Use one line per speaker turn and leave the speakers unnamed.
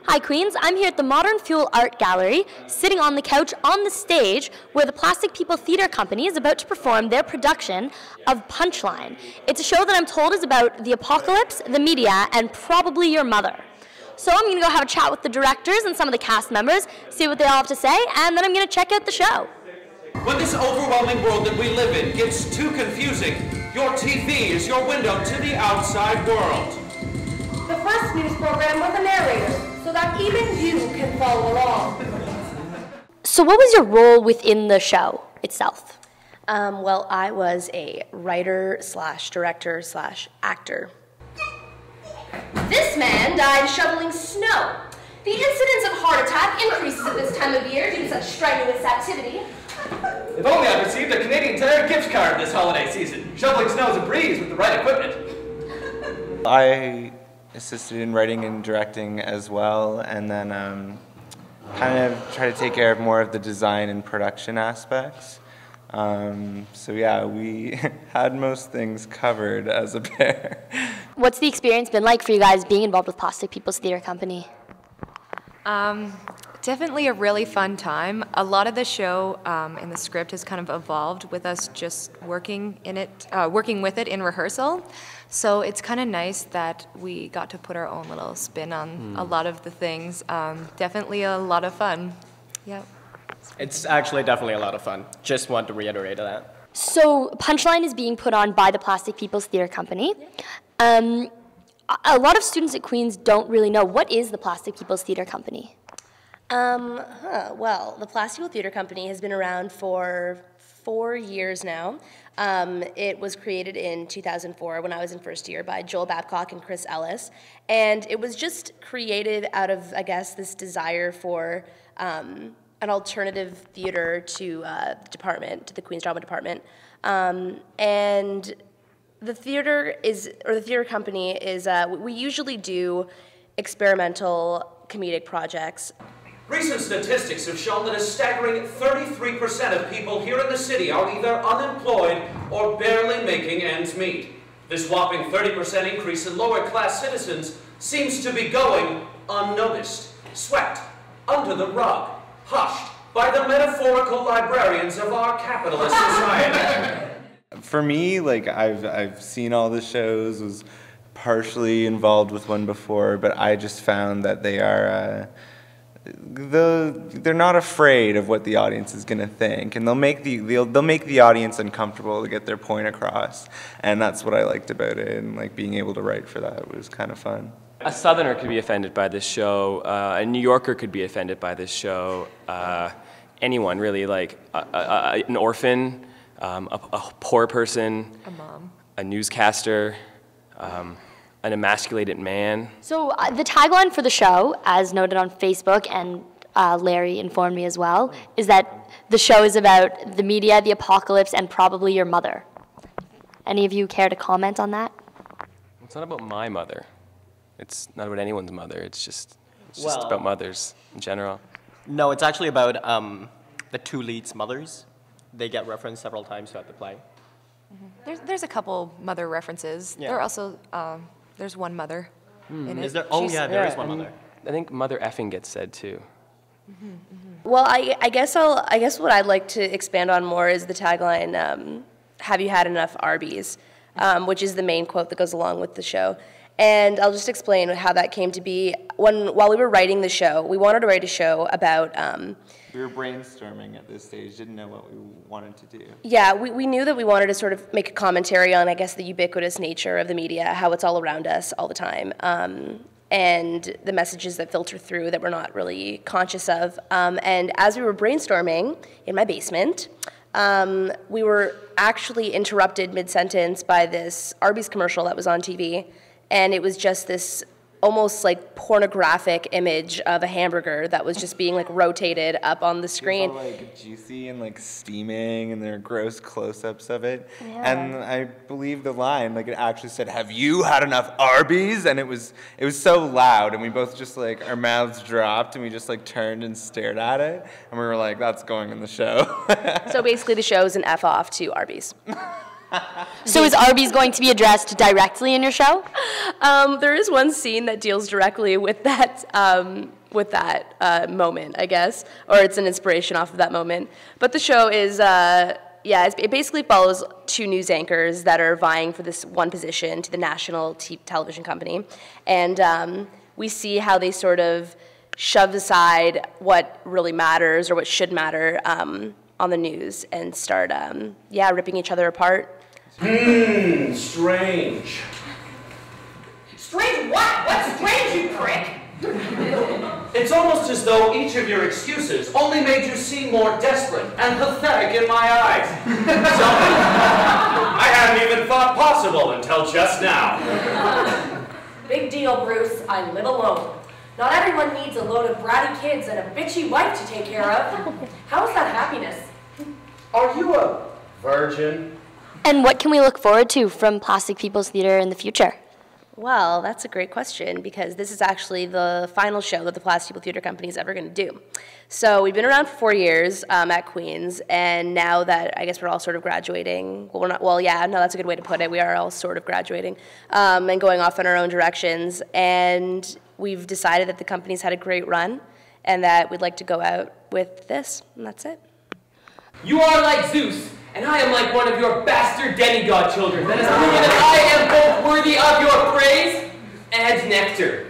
Hi Queens, I'm here at the Modern Fuel Art Gallery, sitting on the couch on the stage where the Plastic People Theatre Company is about to perform their production of Punch Line. It's a show that I'm told is about the apocalypse, the media, and probably your mother. So I'm going to go have a chat with the directors and some of the cast members, see what they all have to say, and then I'm going to check out the show.
When this overwhelming world that we live in gets too confusing, your TV is your window to the outside world.
The first news program with a narrator, so that even you can follow along.
So what was your role within the show itself?
Well, I was a writer / director / actor.
This man died shoveling snow. The incidence of heart attack increases at this time of year due to such strenuous activity.
If only I'd received a Canadian Tire gift card this holiday season. Shoveling snow is a breeze with the right equipment.
I assisted in writing and directing as well, and then kind of try to take care of more of the design and production aspects. So yeah, we had most things covered as a pair.
What's the experience been like for you guys being involved with Plastic People's Theatre Company?
Definitely a really fun time. A lot of the show and the script has kind of evolved with us just working with it in rehearsal. So it's kind of nice that we got to put our own little spin on a lot of the things. Definitely a lot of fun. Yeah.
It's actually definitely a lot of fun. Just want to reiterate that.
So Punch Line is being put on by the Plastic People's Theatre Company. A lot of students at Queen's don't really know, what is the Plastic People's Theatre Company?
Well, the Plastic People Theatre Company has been around for 4 years now. It was created in 2004 when I was in first year by Joel Babcock and Chris Ellis. And it was just created out of, I guess, this desire for an alternative theater to the Queen's Drama Department. And the theater company is, we usually do experimental comedic projects.
Recent statistics have shown that a staggering 33% of people here in the city are either unemployed or barely making ends meet. This whopping 30% increase in lower-class citizens seems to be going unnoticed, swept under the rug, hushed by the metaphorical librarians of our capitalist society.
For me, like I've seen all the shows, was partially involved with one before, but I just found that they are they're not afraid of what the audience is going to think, and they'll make the audience uncomfortable to get their point across, and that's what I liked about it, and like being able to write for that was kind of fun.
A Southerner could be offended by this show. A New Yorker could be offended by this show. Anyone really, like an orphan, a poor person,
A mom.
a newscaster, an emasculated man.
So the tagline for the show, as noted on Facebook, and Larry informed me as well, is that the show is about the media, the apocalypse, and probably your mother. Any of you care to comment on that?
It's not about my mother. It's not about anyone's mother. It's just about mothers in general.
No, it's actually about the two leads' mothers. They get referenced several times throughout the play.
Mm-hmm. There's a couple mother references.
Yeah.
There are also there's one mother in it.
Is there? Oh yeah, there is one mother.
I think mother effing gets said too.
Well, I guess what I'd like to expand on more is the tagline, have you had enough Arbys, which is the main quote that goes along with the show. And I'll just explain how that came to be. While we were writing the show, we wanted to write a show about...
We were brainstorming at this stage, didn't know what we wanted to do.
Yeah, we knew that we wanted to sort of make a commentary on, I guess, the ubiquitous nature of the media, how it's all around us all the time, and the messages that filter through that we're not really conscious of. And as we were brainstorming in my basement, we were actually interrupted mid-sentence by this Arbys commercial that was on TV. And it was just this almost like pornographic image of a hamburger that was just being like rotated up on the screen.
It was all like juicy and like steaming, and there are gross close-ups of it.
Yeah.
And I believe the line, like it actually said, "Have you had enough Arbys?" And it was so loud, and we both just like our mouths dropped, and we just like turned and stared at it, and we were like, "That's going in the show."
So basically, the show is an F off to Arbys.
So is Arbys going to be addressed directly in your show?
There is one scene that deals directly with that moment, I guess, or it's an inspiration off of that moment. But the show is, it basically follows two news anchors that are vying for this one position to the national television company, and we see how they sort of shove aside what really matters or what should matter on the news and start, ripping each other apart.
Strange.
Strange what? What's strange, you prick?
It's almost as though each of your excuses only made you seem more desperate and pathetic in my eyes. Something I hadn't even thought possible until just now.
Big deal, Bruce. I live alone. Not everyone needs a load of bratty kids and a bitchy wife to take care of. How is that happiness?
Are you a virgin?
And what can we look forward to from Plastic People's Theatre in the future?
Well, that's a great question because this is actually the final show that the Plastic People Theatre Company is ever going to do. So we've been around for 4 years at Queen's, and now that I guess we're all sort of graduating, well, we're not, well, yeah, no, that's a good way to put it. We are all sort of graduating and going off in our own directions, and we've decided that the company's had a great run and that we'd like to go out with this, and that's it.
You are like Zeus, and I am like one of your bastard demigod children that has proven that I am both worthy of your praise and nectar.